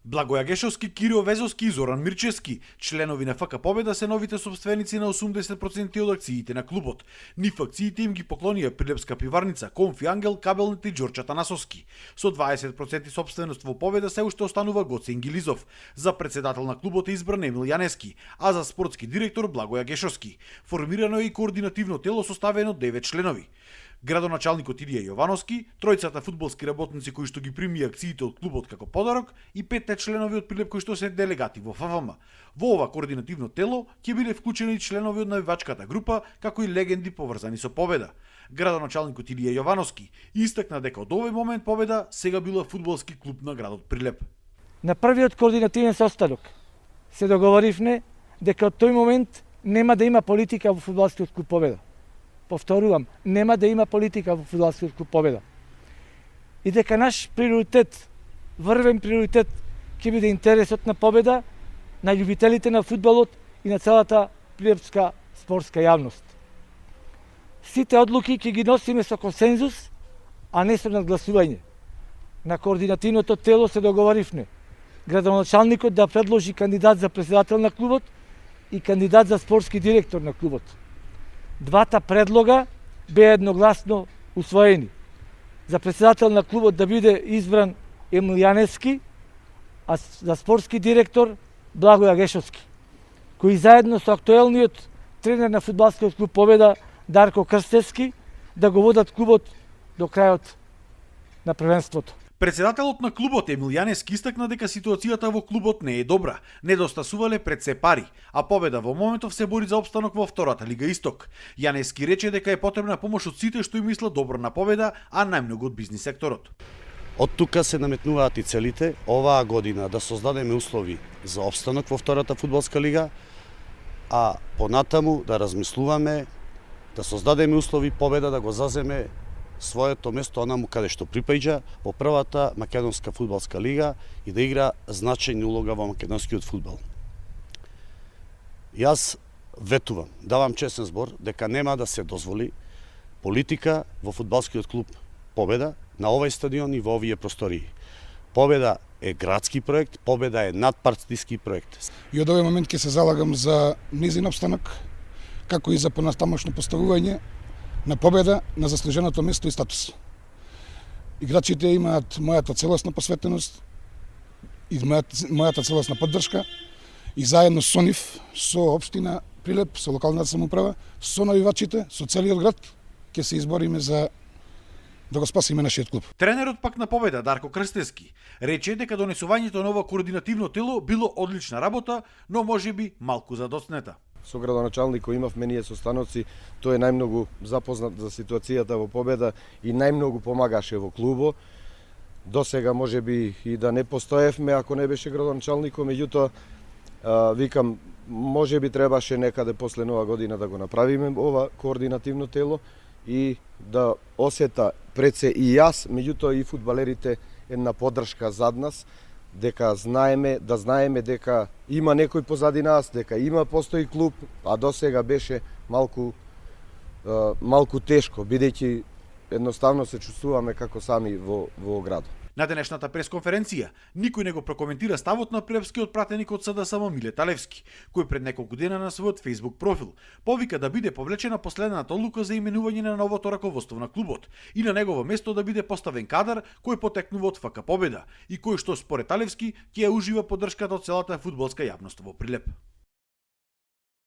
Благоја Гешовски, Кирио Везовски и Зоран Мирчевски, членови на ФК Победа, се новите собственици на 80% од акциите на клубот. Нив акциите им ги поклонија Прилепска пиварница, Конфи Ангел, Кабелните и Ѓорче Танасовски. Со 20% собственост во Победа се уште останува Гоце Ингилизов. За председател на клубот е избран Емил Јанески, а за спортски директор Благоја Гешовски. Формирано е и координативно тело составено од 9 членови. Градоначалникот Илија Јовановски, тројцата фудбалски работници кои што ги прими акциите од клубот како подарок и 5 членови од Прилеп кои што се делегати во ФФМ. Во ова координативно тело ќе биде вклучени членови од навивачката група, како и легенди поврзани со Победа. Градоначалникот Илија Јовановски истакна дека од овој момент Победа сега била фудбалски клуб на градот Прилеп. На првиот координативен состанок се договоривме дека од тој момент нема да има политика во фудбалскиот клуб Победа. Повторувам, нема да има политика во фудбалскиот клуб Победа. И дека наш приоритет, врвен приоритет, ќе биде интересот на Победа, на љубителите на фудбалот и на целата прилепска спортска јавност. Сите одлуки ќе ги носиме со консензус, а не со надгласување. На координативното тело се договоривме градоначалникот да предложи кандидат за председател на клубот и кандидат за спортски директор на клубот. Двата предлога беа едногласно усвоени. За председател на клубот да биде избран Емил Јанески, а за спортски директор Благоја Гешовски, кои заедно со актуелниот тренер на фудбалскиот клуб Победа Дарко Крстевски да го водат клубот до крајот на првенството. Председателот на клубот Емил Јанески истакна дека ситуацијата во клубот не е добра. Недостасувале пред се пари, а Победа во моментов се бори за опстанок во втората Лига Исток. Јанески рече дека е потребна помош од сите што им мислат добро на Победа, а најмногу од бизнис секторот. Од тука се наметнуваат и целите оваа година да создадеме услови за опстанок во втората фудбалска лига, а понатаму да размислуваме да создадеме услови Победа да го заземе своето место онаму каде што припаѓа во првата македонска фудбалска лига и да игра значајна улога во македонскиот фудбал. Јас ветувам, давам честен збор дека нема да се дозволи политика во фудбалскиот клуб Победа на овој стадион и во овие простории. Победа е градски проект, Победа е надпартиски проект. И од овој момент ќе се залагам за низин опстанок, како и за понатамошно поставување на Победа на заслуженото место и статус. Играчите имаат мојата целосна посветеност и мојата целосна поддршка и заедно со нив, со општина Прилеп, со локалната самоуправа, со навивачите, со целиот град ќе се избориме за да го спасиме нашиот клуб. Тренерот пак на Победа Дарко Крстевски рече дека донесувањето на ова координативно тело било одлична работа, но можеби малку задоцнета. Со градоначалникот имавме ние состаноци, тој е најмногу запознат за ситуацијата во Победа и најмногу помагаше во клубо. До сега можеби и да не постоевме ако не беше градоначалникот, меѓутоа викам можеби требаше некаде после нова година да го направиме ова координативно тело и да осета пред се и јас, меѓутоа и фудбалерите една поддршка зад нас, дека знаеме дека има некој позади нас, дека постои клуб, а до сега беше малку тешко, бидејќи едноставно се чувствуваме како сами во градот. На денешната пресконференција никој не го прокоментира ставот на прилепскиот пратеник од СДСМ Миле Талевски, кој пред неколку дена на својот Facebook профил повика да биде повлечена последната одлука за именување на новото раководство на клубот и на негово место да биде поставен кадар кој потекнува од ФК Победа и кој што според Талевски ќе ја ужива поддршката од целата фудбалска јавност во Прилеп.